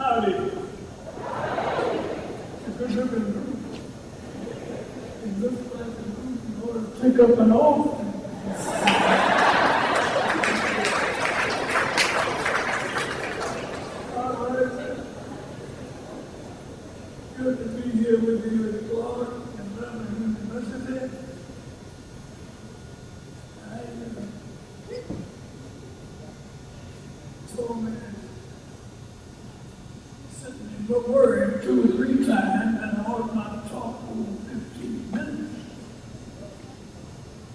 Howdy. It's a good looking group. It looks like a group you ought to take up an offering. All right. Good to be here with you at Clark and Brown University. Told me sitting in the word 2 or 3 times, and I ought not to talk over 15 minutes,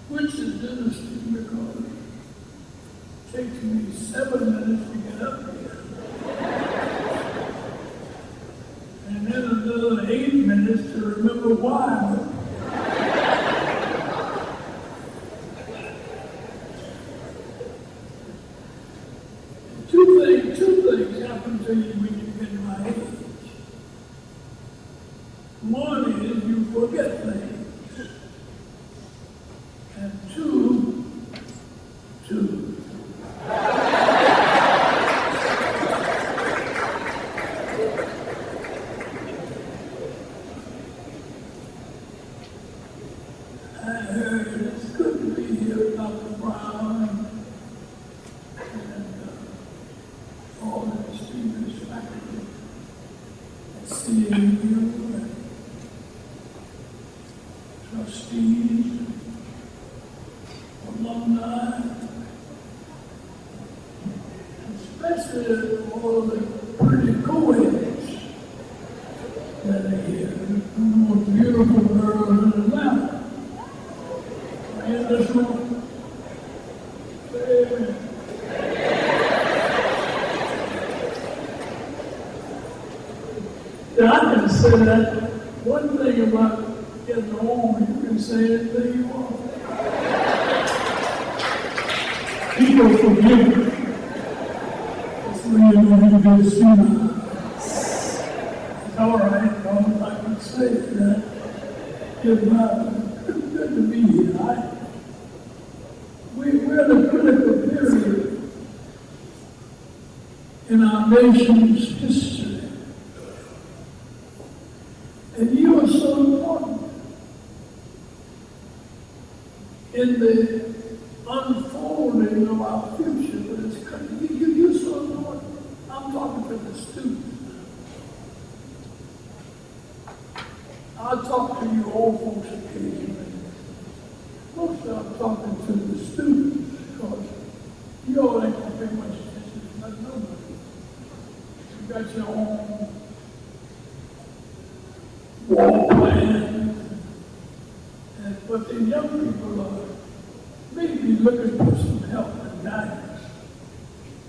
which is interesting because it takes me 7 minutes to get up here, and then another 8 minutes to remember why. Two things happen to you when you get my age. One is you forget things. And two. I heard it's good to be here, Dr. Brown. All the distinguished faculty at CAU and trustees, alumni, especially all the pretty co-eds that are here, the most beautiful girls in Atlanta. Are you in this room? Say amen. I can say that one thing about getting old, you can say anything you want. People forgive you. That's when you know you get sooner. It's all right, I can say that. It's good to be here. We're in a critical period in our nation's history. And you are so important in the unfolding of our future for this country. You're so important. I'm talking to the students now. I'll talk to you old folks occasionally. Mostly I'm talking to the students because you all ain't going to pay much attention to nobody. You got your own war plan, but the young people are maybe looking for some help and guidance.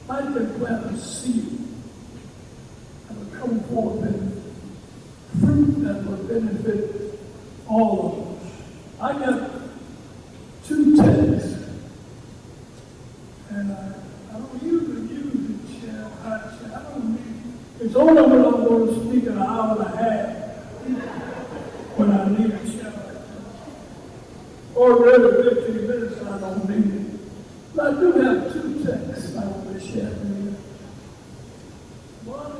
I can plant a seed that will come forth in fruit that will benefit all of us. I got 2 texts, and I don't usually use the chair. I don't need. It's only when I'm going to speak an hour and a half. When I need a shower. Or really 15 minutes, I don't need it. But I do have 2 texts I want to share with you. One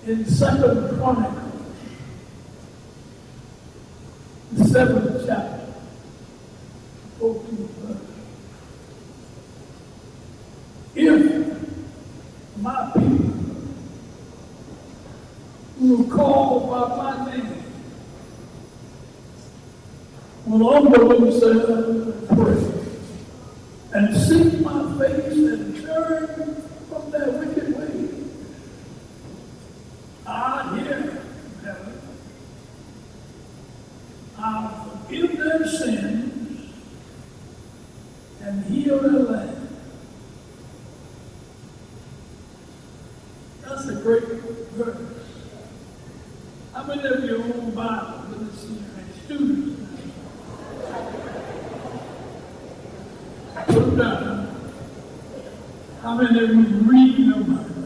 is in 2nd Chronicles, the 7th chapter, 14th verse. If my people who will call by my name will humble themselves and pray and seek my face and turn from their wicked ways, I'll hear from heaven. I'll forgive their sins and heal their land. That's a great verse. How many of you own Bibles? Let me see your students. Put them down. How many of you read your Bible?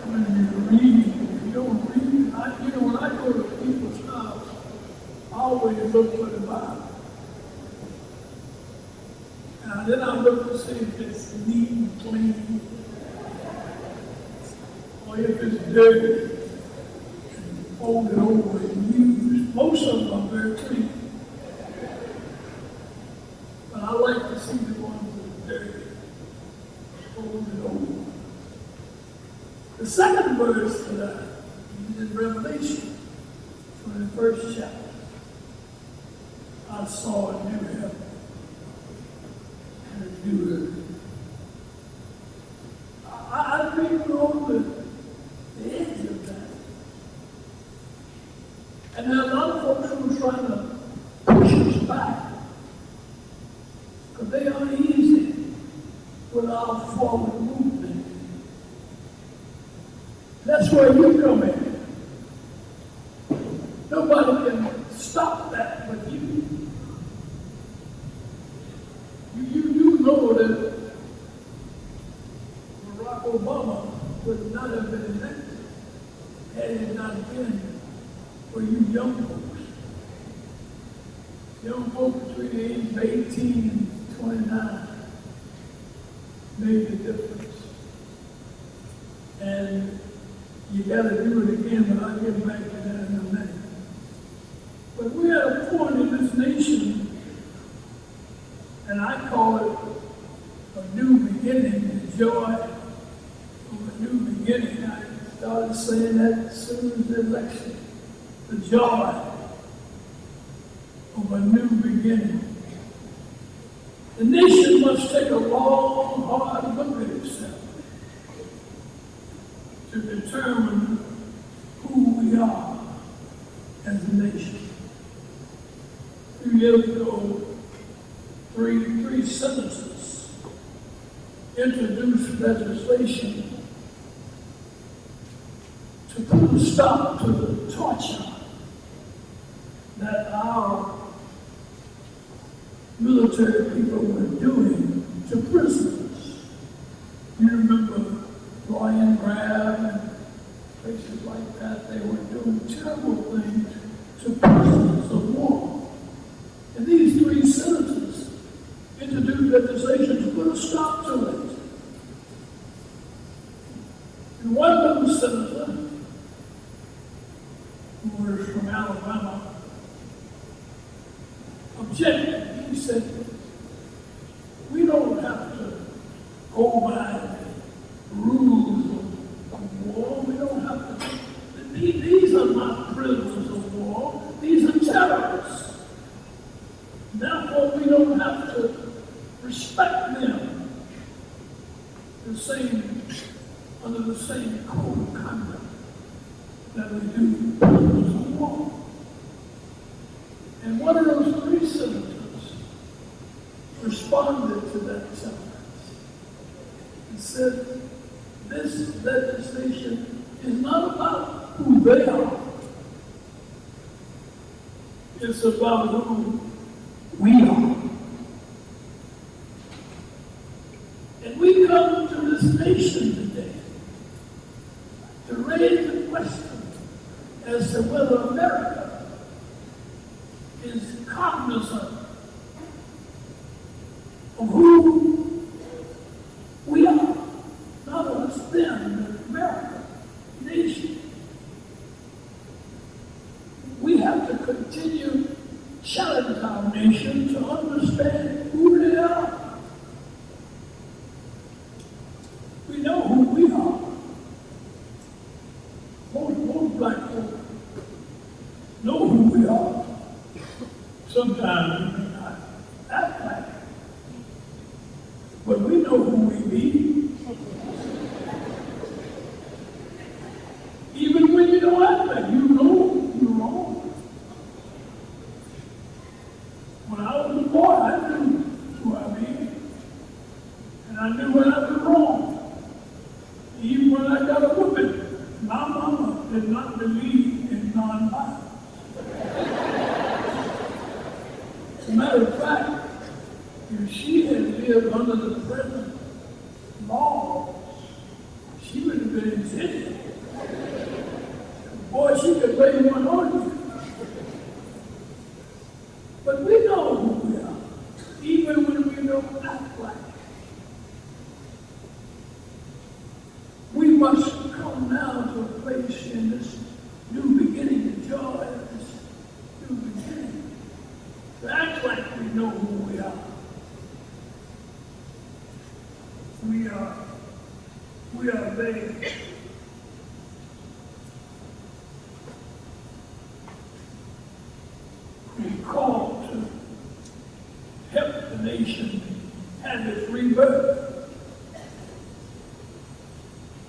How many of you read? If you don't read, when I go to people's house, I always look for the Bible. And then I look to see if it's neat and clean. or if it's dirty, and folded over and used. Most of them are very clean. But I like to see the ones that are dirty, folded over. The second verse that is in Revelation, 21st chapter. I saw a new heaven and a new earth. I think we're on the edge of that. And there are a lot of folks who are trying to push us back because they are easy with our forward movement. That's where you come in. Nobody can stop that but you. You know that Barack Obama would not have been elected had it not been for you young folks. Young folks between the age of 18 and 29 made the difference. And you got to do it again, but I'll get back to that in a minute. But we're at a point in this nation, and I call it a new beginning, the joy of a new beginning. I started saying that as soon as the election. The joy of a new beginning. The nation must take a long, hard look at itself to determine who we are as a nation. A few years ago, three senators introduced legislation to put a stop to the torture that our military people were doing to prisoners. You remember Ryan Grab and places like that, they were doing terrible things to prisoners of war. And these three senators introduced legislation to put a stop to it. And one of them senator, who was from Alabama, objected. He said, we don't have to go by the rules of war. We don't have to. These are not prisoners of war. These are terrorists. Therefore, we don't have to respect them under the same code of conduct that we do prisoners of war. And one of those three senators responded to that challenge and said, this legislation is not about who they are. It's about who we are. And we come to this nation today to raise the question as to whether America is cognizant of who we are. Not us, them, but America, nation. We have to continue challenge our nation to understand who they are. We know who we are. Most black folk know who we are. Sometimes we may not act like it, but we know who we be. Even when you don't act like it, you know you're wrong. When I was a boy, I knew who I be, and I knew when I was wrong. Even when I got a whooping, my mama did not believe in nonviolence. As a matter of fact, if she had lived under the present laws, she would have been in jail. Boy, she could lay one on you. But we know who we are, even when we don't act like it. We must come come now to a place in this new beginning, the joy of this new beginning, to act like we know who we are. We are there. We're called to help the nation have its rebirth.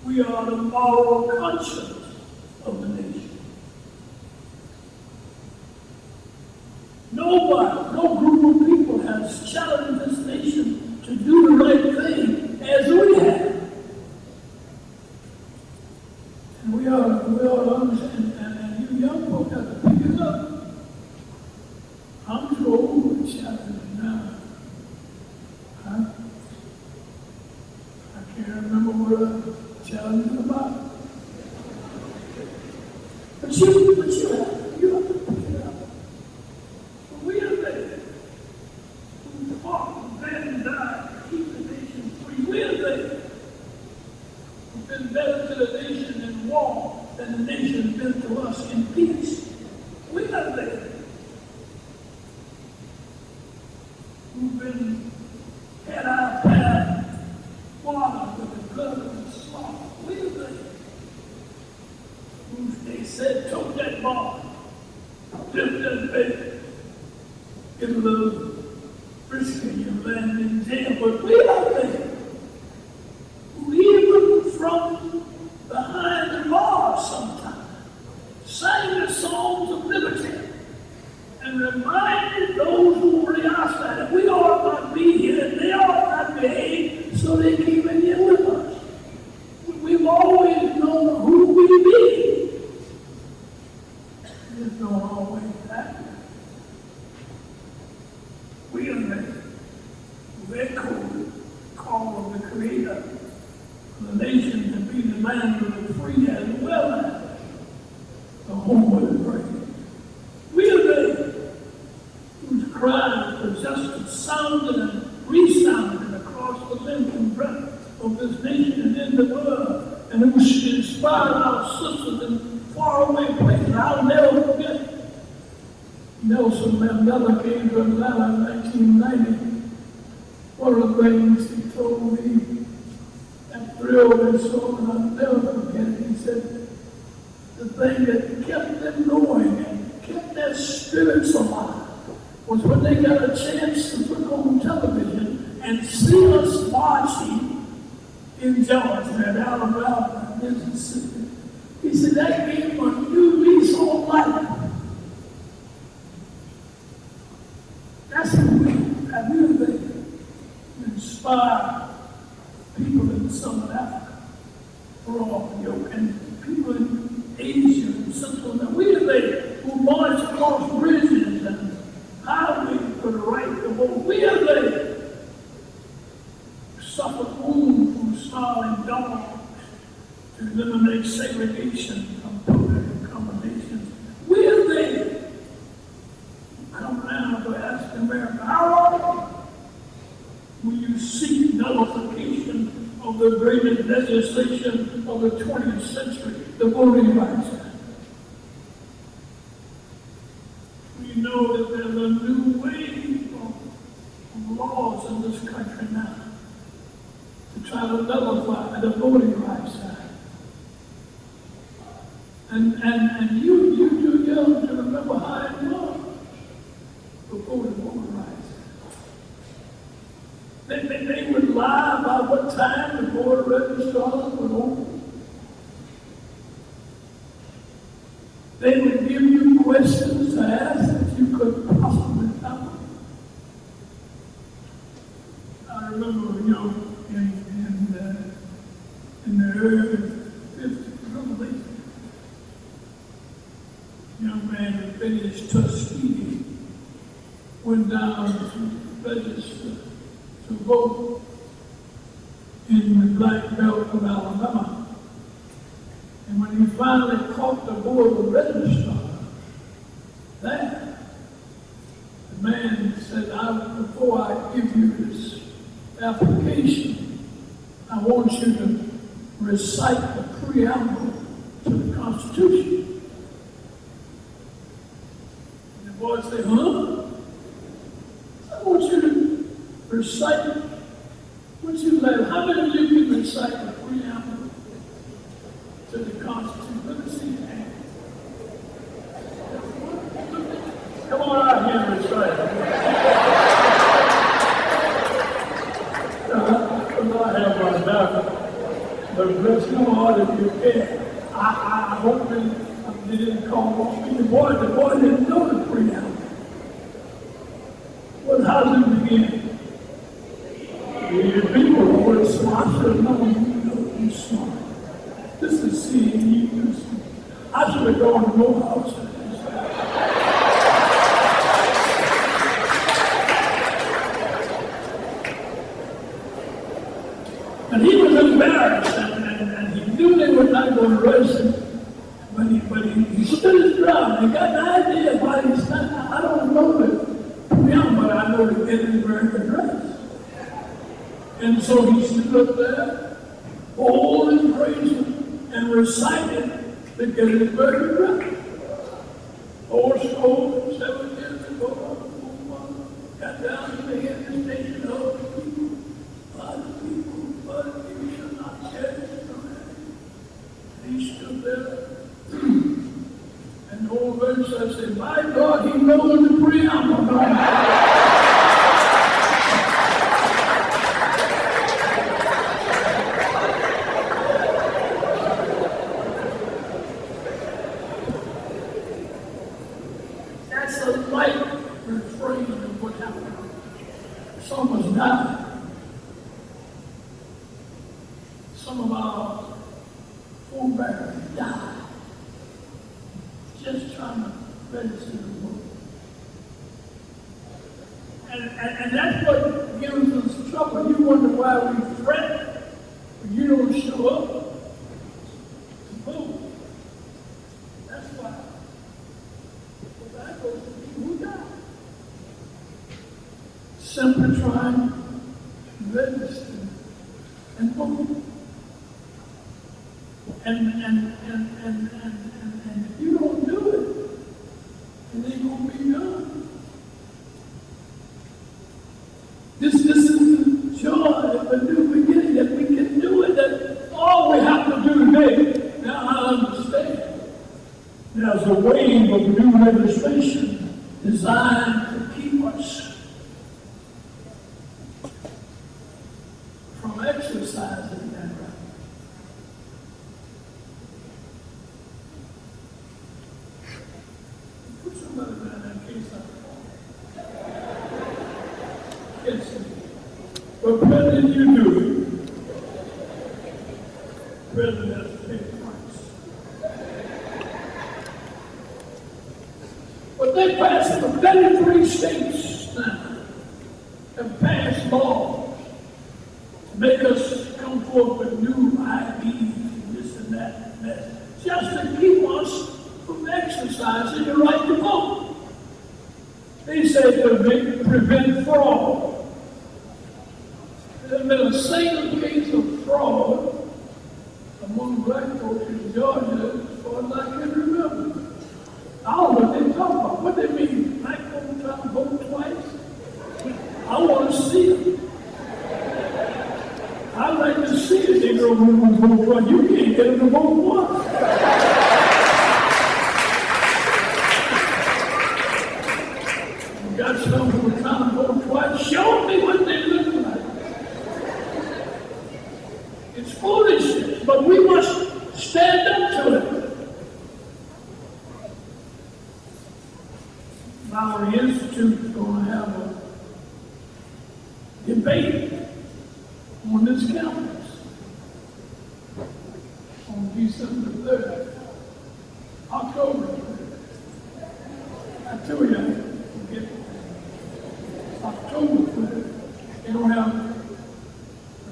We are the moral conscience of the nation. Nobody, no group of people has challenged this nation to do the right thing as we have. And we ought to understand, and you young folks have to pick it up. I'm too old to challenge it now. I can't remember what I challenged about. But you have to pick it up. But we are there. We fought and bled and died to keep the nation free. We are there. We've been better to the nation in war than the nation has been to us in peace. We are there. We've had our path watered with the blood of the slaughter. We are there. They said, tote that bar, lift that bed, get a little frisky, you land in jail, but we are there. Even from behind the bars sometimes, sang the songs of liberty and reminded those who were the outside that we ought not be here and they ought not behave, so they came in here with us. We've always known who we be. There's no always that. We are there. We echo the call of the Creator of the nation to be the land of the free as well as the home of the brave. We are there. Whose cries for justice sounded and resounded across the length and breadth of this nation and in the world, and who inspired our sisters in faraway places. I'll never forget Nelson Mandela came to Atlanta in 1990. One of the things he told me that thrilled me so, and I'll never forget it. He said, the thing that kept them going and kept their spirits alive was when they got a chance to look on television and see us marching in Georgia and Alabama and Mississippi. He said that gave him a new lease on life. That's who we have been there to inspire people in Southern Africa, and people in Asia and Central America. We are there who march across bridges and highways for the right to vote. We are there who suffer wounds from snarling dogs to eliminate segregation from public accommodations. We are there who come around to ask America, how often will you seek nullification of the greatest legislation of the 20th century, the Voting Rights Act? We know that there's a new wave of laws in this country now to try to nullify the Voting Rights Act. And you too young to remember how it was before the Voting Rights Act. They would lie about what time the Board of Registrars would open. They would give you questions to ask that you could possibly cover. I remember, in the early 50s, young man who finished Tuskegee went down to register to vote in the Black Belt of Alabama. And when he finally caught the Board of Registrars, the man said, before I give you this application, I want you to recite the preamble to the Constitution. And the boy said, huh? I want you to recite, what you like, how many of you can recite the preamble to the Constitution? Let me see your hand. Come on out here and recite it. I have my doubt, but bless your heart if you can. I hope they didn't call on me. The boy didn't know the preamble. Well, how does it begin? The people are always smart. I should have known you know you're smart. This is CAU. I should have gone to Morehouse. And he was embarrassed, and he knew they were not going to arrest him. But he stood his ground. He got an idea why he stood. I don't know him, but I know the Gettysburg Address. And so he stood up there, bold and brazen, and recited the Gettysburg Address. 7 years ago, got down to the head of the station of the people, but you shall not judge from it. And he stood there, and the old verse I said, my God, he knows the preamble. That's a light refrain of what happened. Someone's died. Some of our forebears died just trying to register the vote. And that's what gives us trouble. You wonder why we fret when you don't show up to vote. That's why. Well, that goes to people who die. Simply trying to register and vote. And if you don't do it, it ain't going to be done. This is the joy of a new beginning, that we can do it, that all we have to do today. Now I understand. There's a wave of new legislation designed to keep us from exercising that right. But President, you do it. President has to pay the price. But they passed it. 33 states now have passed laws to make us come forth with new IDs and this and that and that, just to keep us from exercising the right to vote. They say to prevent fraud. There's been a single case of fraud among black folks in Georgia as far as I can remember. I don't know what they talk about. What they mean? Black folks trying to vote twice? I want to see it. I'd like to see it. They go, we want to vote twice. You can't get them to vote once. You got some who are trying to vote twice. Show me what they look like. It's foolishness, but we must stand up to it. Our Institute is going to have a debate on this campus on December 3rd, October 3rd. I tell you, I forget. October 3rd. They don't have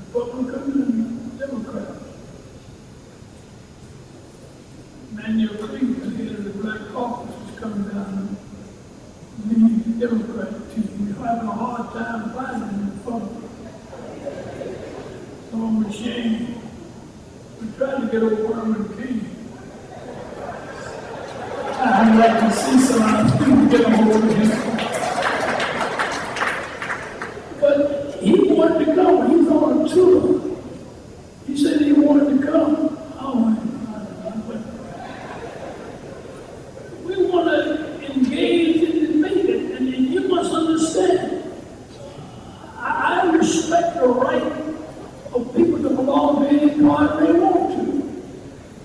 Republicans and Democrats. Manuel Cleveland, head of the Black Caucus, is coming down to lead the Democratic team. We're having a hard time finding the Republicans. So I'm ashamed with get over Herman King. I'd like to see some of our students get a hold of him. But he wanted to go. He's on a tour. He said he wanted to come. Oh, we want to engage in debate, and you must understand. I respect the right of people to belong to any party they want to.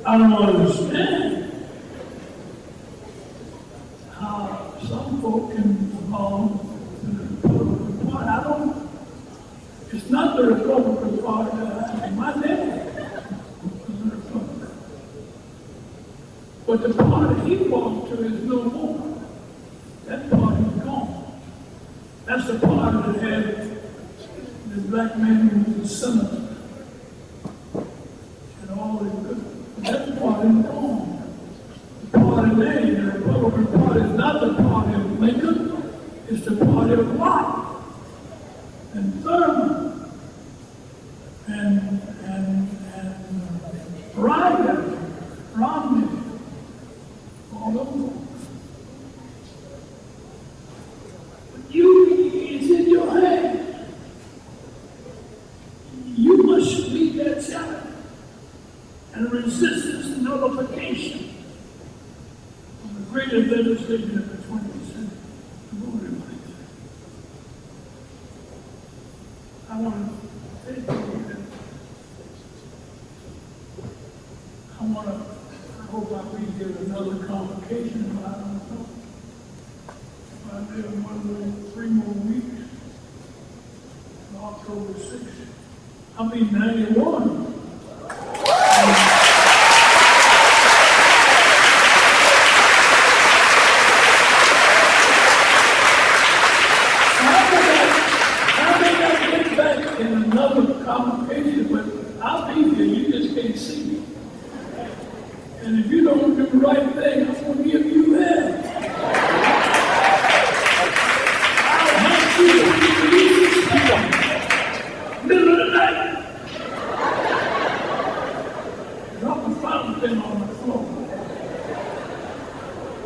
I don't understand how some folk can belong to the Republican Party. I don't. It's not the Republican Party that I my dad was a Republican. But the party he belonged to is no more. That party is gone. That's the party that had the black man who was a senator. And all the good. That party is gone. The party name, the Republican Party, is not the party of Lincoln, it's the party of Watt and Thurman and Romney, all those. But it's in your hand. You must meet that challenge and resist this nullification of the greatest legislation of the 20th century, the voting rights. I want to say to you that I hope I read here another convocation, but I don't know. If I live 3 more weeks, October 6th. I mean, 91. I may not get back in another convocation, but I'll be here. You just can't see me. And if you don't do the right thing, I'm going to give you hell. I'll hunt you if you use this middle of the night. Drop a fountain pen on the floor.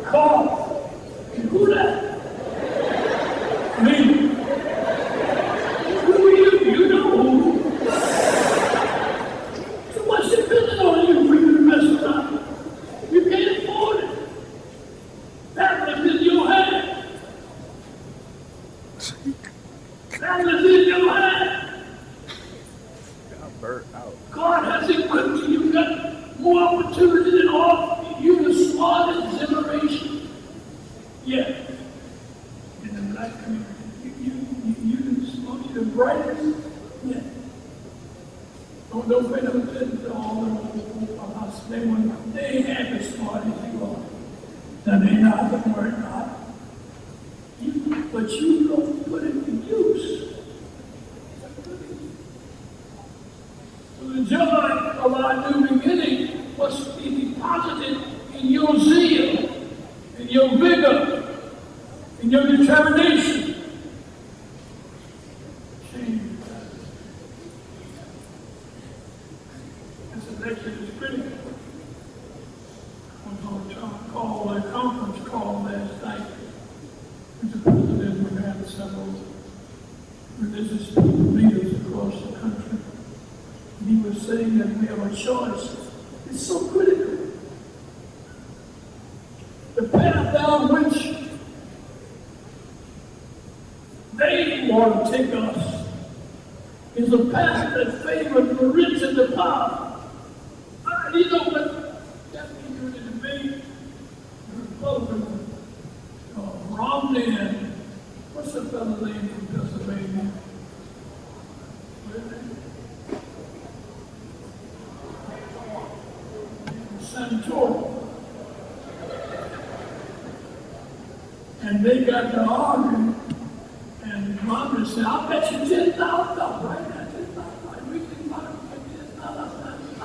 Call. Who that? Me. Who are you? You know who. So what's it building on you for you to mess around? You can't afford it. That was in your hand. That was in your hand. Got burnt out. God has equipped you. You've got more opportunity than all. You're the smartest generation yet in the black community. You're the brightest yet. Don't pay no attention to all them. They ain't half as smart as you are. Now they not, don't worry not. But you don't put it to use. So the joy of our new beginning must be deposited in your zeal, in your vigor, in your determination. This election is critical. I was on a conference call last night with the president. We had several religious leaders across the country. And he was saying that we have a choice. It's so critical. The path down which they want to take us is a path that favors the rich and the powerful. You know what? Definitely during the debate, the Republican, Romney and what's the fellow's name from Pennsylvania? Santorum. And they got to argue, and Romney said, I'll bet you $10,000 right now.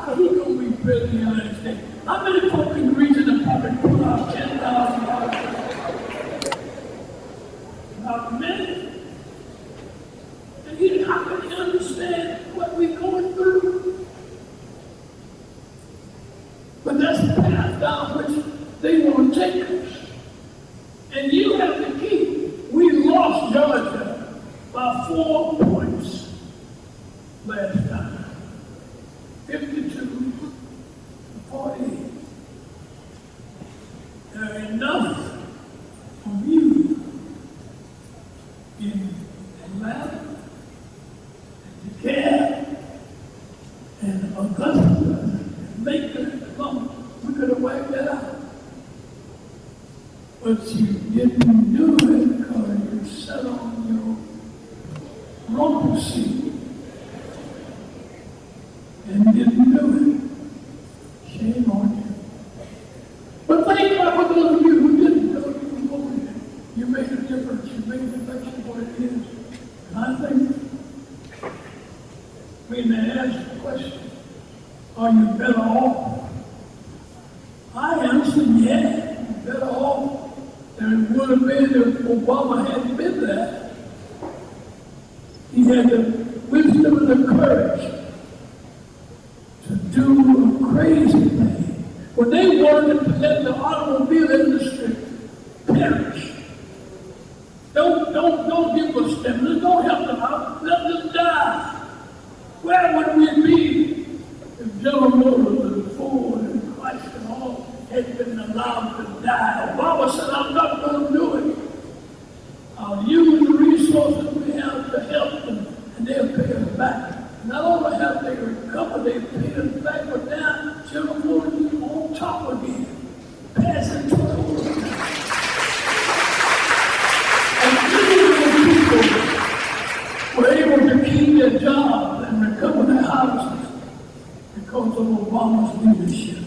Who's going to be president of the United States? How many folk can reach in the pocket pull out $10,000? Not many. And how can you understand what we're going through? But that's the path down which they want to take us. And you have to keep. We lost Georgia by 4 points last time. 52 to 48. There are enough of you in Atlanta, and DeKalb, and Augusta, and Macon, and Columbus. We could have wiped that out. But you didn't do it because you sat on your rumble seat and didn't do it. Shame on you. But think about for those of you who didn't know you were voting. You made a difference. You made the election what it is. And I think when they ask the question, are you better off? I answer, yeah, you're better off than it would have been if Obama hadn't been there. He had the wisdom and the courage to do a crazy thing. When they wanted to let the automobile industry perish, don't give us stimulus, don't help them out, let them die. Where would we be if General Motors and Ford and Chrysler and all had been allowed to die? Obama said, I'm not going to do it. I'll use the resources we have to help them, and they'll pay us back. Not only have they recovered, they pay us back, but now General Motors is on top again, passing through. And these people were able to keep their jobs and recover their houses because of Obama's leadership.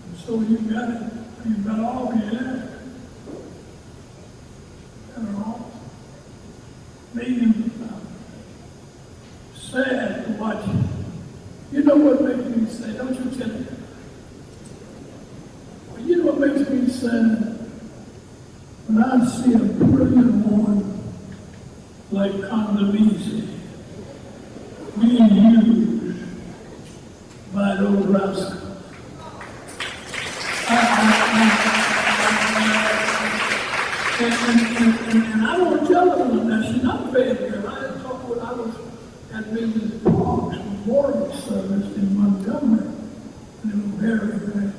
And so you got it. You better off, yeah. Better off. Millions of dollars. Sad to watch it. You know what makes me sad? Don't you tell me. Well, you know what makes me sad? When I see a brilliant woman like Condoleezza being used by those rascals. And I won't tell them that she's not a bad girl. I had talked when I was at Mrs. Parks Memorial Service in Montgomery. And it was very, very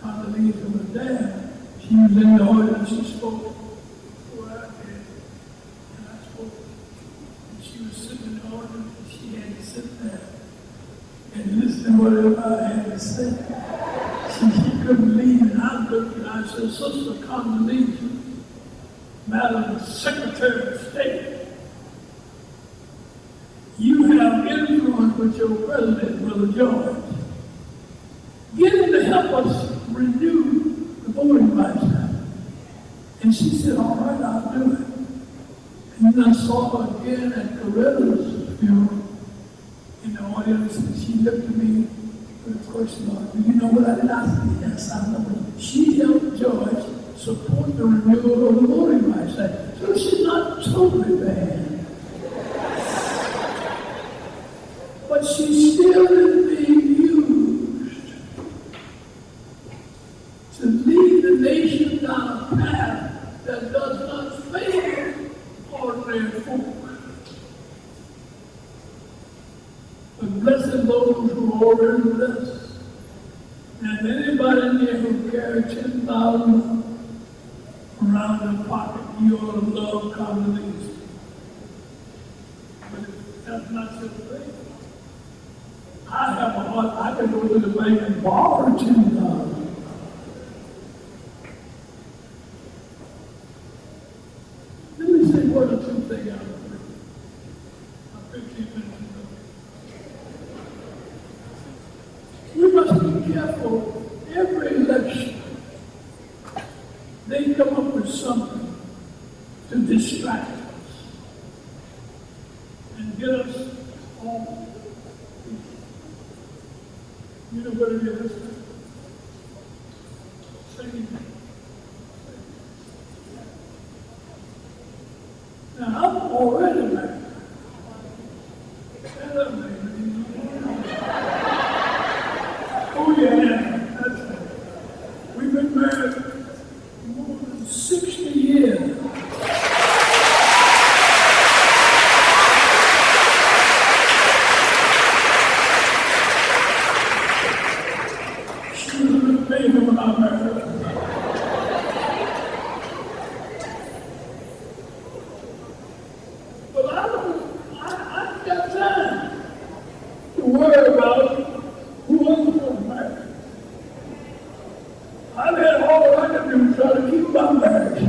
Condoleezza was there. She was in the audience, she spoke before I did. And I spoke. And she was sitting in the audience and she had to sit there and listen to whatever I had to say. She couldn't leave, and I looked and I said, Sister Condoleezza, Madam Secretary of State, you have influence with your president, Brother George. Get him to help us renew the voting rights act. And she said, all right, I'll do it. And then I saw her again at Coretta's funeral in the audience, and she looked at me with a question on, do you know what I did? I said, yes, I know. She helped George support the renewal of the voting rights act. So she's not totally bad. But she still is being used to lead the nation down a path that does not favor ordinary folk. But blessed those who are already blessed. And anybody in here who carries 10,000 around their pocket, you ought to love Condoleezza. But that's not your thing. I have a heart, I can go to the bank and borrow 10,000. Let me say one or two things out of it. I'm 15 minutes ago. We must be careful every election. They come up with something to distract us and get us off. You know what it is? Singing. Now, I'm already married. Stand up, baby. Oh, I've had all I can do to try to keep my marriage.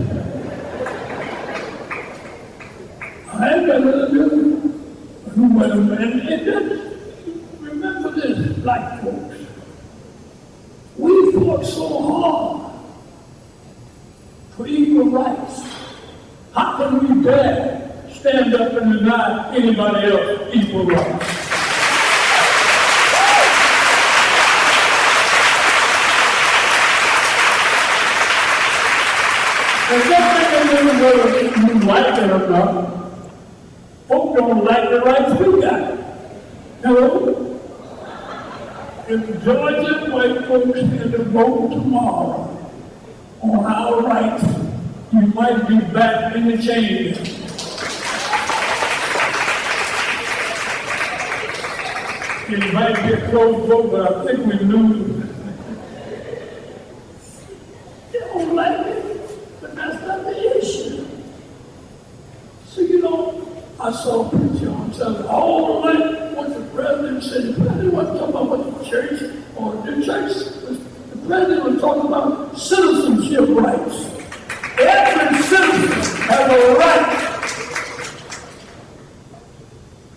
I ain't got nothing to do. And just remember this, black folks. We fought so hard for equal rights. How can we dare stand up and deny anybody else equal rights? And something in the world, if you like it or not, folk don't like the rights we got. Hello? If Georgia white folks had to vote tomorrow on our rights, you might be back in the chain. It might be a close vote, but I think we lose. They don't like it, but that's not the issue. So, I saw a preacher on Sunday all night what the president said. The president wasn't talking about what the church or the church. The president was talking about citizenship rights. Every citizen has a right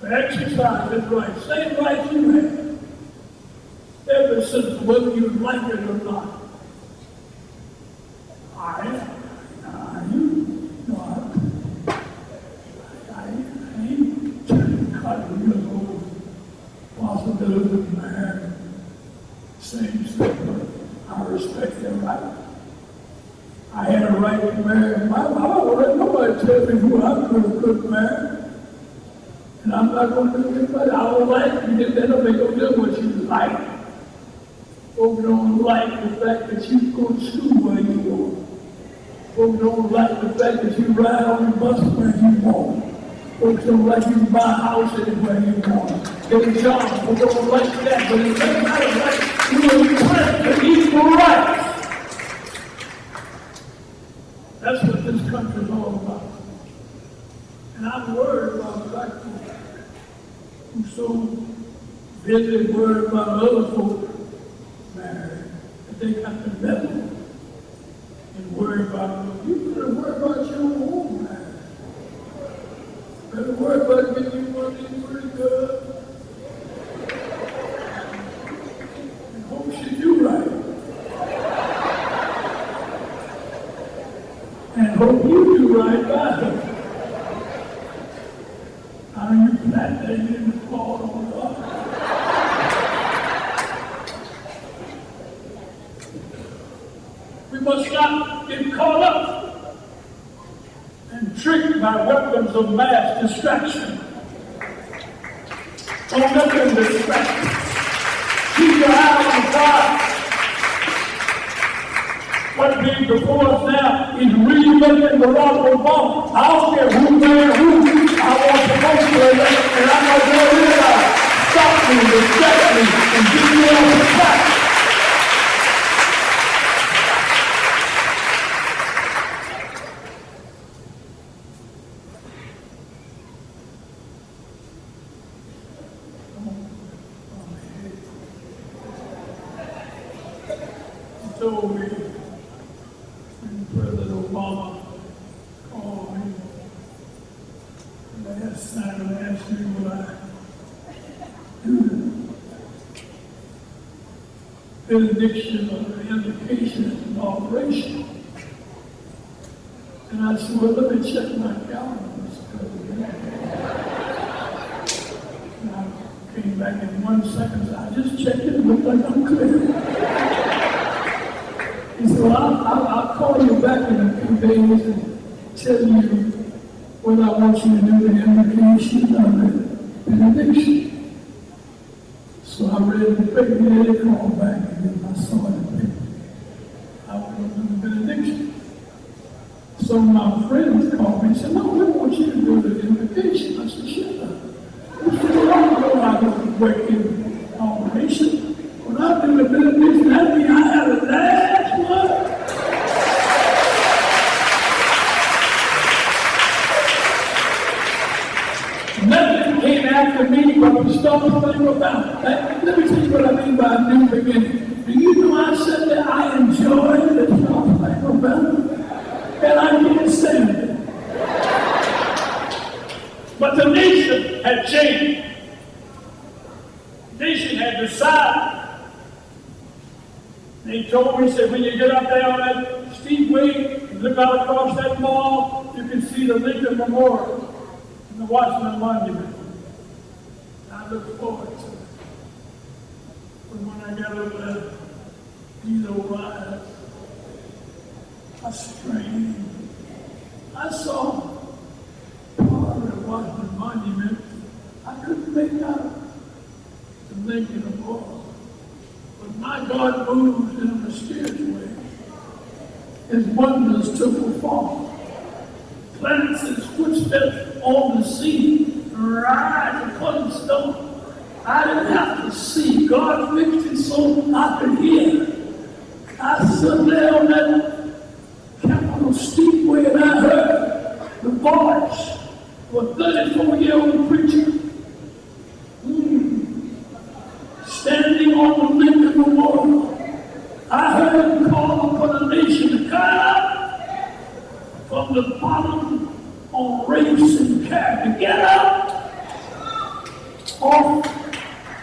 to exercise his rights. Same rights you have. Every citizen, whether you like it or not. Possibility of marriage, same sex, I respect their right. I had a right to marry my wife. I don't let nobody tell me who I could marry. And I'm not going to do anybody. I don't like you. That don't make no difference what you like. Folks don't like the fact that you go to school where you want. Folks don't like the fact that you ride on the bus where you want. Folks don't like you to buy a house anywhere you want. Get a job. Folks don't like that. But it doesn't matter. Like you are entitled to equal rights. That's what this country is all about. And I'm worried about black people who so busy worried about other folks married that they got to meddle and worry about them. You better worry about your own marriage. Better worry about getting you one thing pretty good. And hope she do right. And hope you do right by her. How you plant that in the fall on God. We must not get caught up and tricked by weapons of mass distraction. Don't let them distract you. Keep your eye on God. What being before us now is remaking Barack Obama. I don't care who married who. I want to vote for it, and I'm not going to realize. Stop me, respect me, and give me on the track. He told me, President Obama called me last night and asked me would I do the benediction or the invocation at the inauguration. And I said, well, let me check my calendar, Mr. President. And I came back in 1 second. I just checked it. It looked like I'm clear. He said, well, I'll call you back in a few days and tell you what I want you to do the invocation or the benediction. So I read the paper, and they called back, and then I saw it in the paper. I was going to do the benediction. So my friends called me and said, no, we want you to do the invocation. I said, shut up. He said, well, I don't know how to break in the congregation. When I do the benediction, that means I have the last word. Nothing came after me but the start thing about it. Let me tell you what I mean by a new beginning. Do you know I said that I enjoy They told me, said, when you get up there on that steep way, look out across that mall, you can see the Lincoln Memorial and the Washington Monument. I look forward to it. But when I got over there, these old eyes, I strained. I saw part of the Washington Monument. I couldn't make out the Lincoln Memorial. But my God moves in a mysterious way. His wonders to perform. Plants his footsteps on the sea, rise upon the stone. I didn't have to see. God fixed it so I could hear. I stood there on that Capitol steep way and I heard the voice of a 34-year-old preacher standing on the Lincoln Memorial. I heard him call upon a nation to cut up from the bottom on race and character. Get up off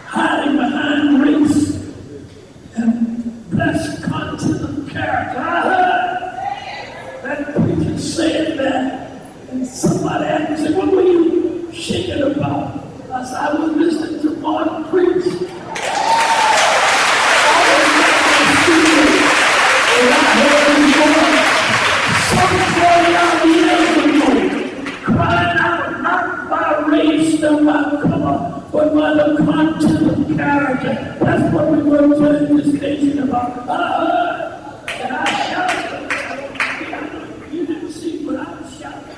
hiding behind race and bless content of character. I heard that preacher said that, and somebody asked me, said, what were you shaking about? I said, I was listening to Martin preach. Crying out not by race, not by color, but by the content of character. That's what we were telling this nation about. I heard and I shouted. You didn't see, but I shouted.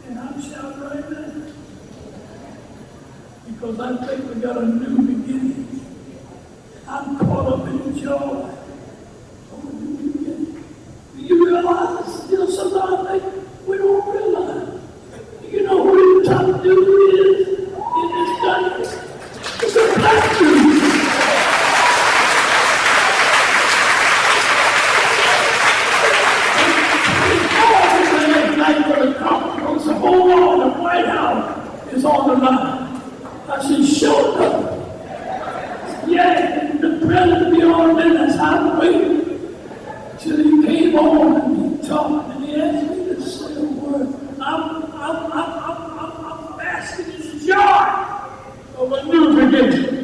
And I'm shouting right now. Because I think we got a new beginning. I'm caught up in joy of a new beginning. Do you realize? You know, sometimes I think we don't realize. You know who the top dude is in this country? It's a black dude. Last night for the conference, the whole law, the White House is on the line. I said, showed up. Yeah, the president be on minutes. I waited till he came on and he talked and he asked me to say a word. I'm basking in the joy of a new beginning.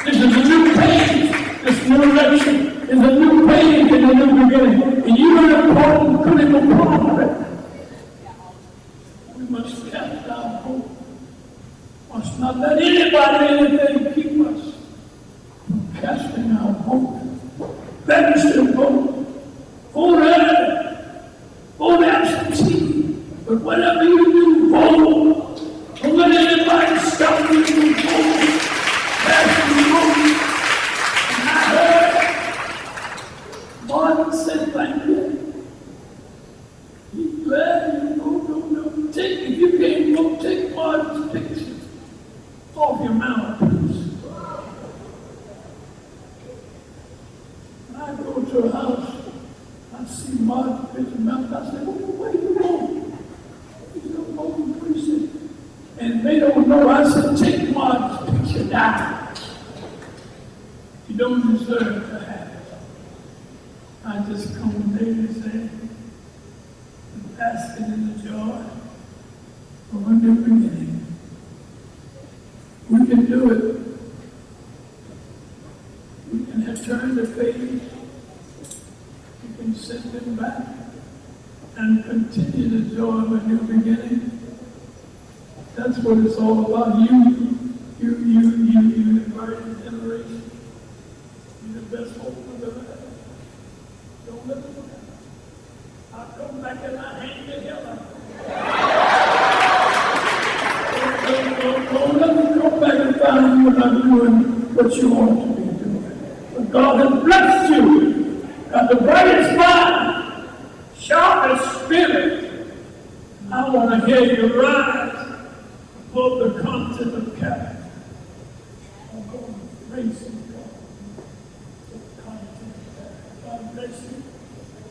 This is a new page. This new election is a new page in a new beginning. And you're an important critical part of it. We must cast our hope. Must not let anybody, anything keep us from casting our hope. Register vote. Vote early. Vote absentee. But whatever you do, vote. Don't let anybody stop you from voting. Cast your vote. And I heard Martin said thank you. Be glad you vote. Don't take, if you can't vote, take Martin's picture off your mouthpiece. When I go to a house, I see Martin's picture mouth. I say, where you going? He's a voting precinct. And they don't know. I said, take Martin's picture down. You don't deserve to have it. I just come daily saying, basking in the joy of a new beginning. We can do it. We can have turned the page. We can send them back and continue the joy of a new beginning. That's what it's all about. You invited generation. You're the best hope we've ever had. Don't let them forget. I'll come back and I'll hang the hell out. Don't let them come back and find you not doing what you want to be doing. But God has blessed you. Got the brightest mind, sharpest spirit. I want to hear you rise above the content of character. I'm going to praise God. The content of character. God bless you.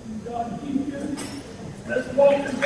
And God keep you. Let's walk in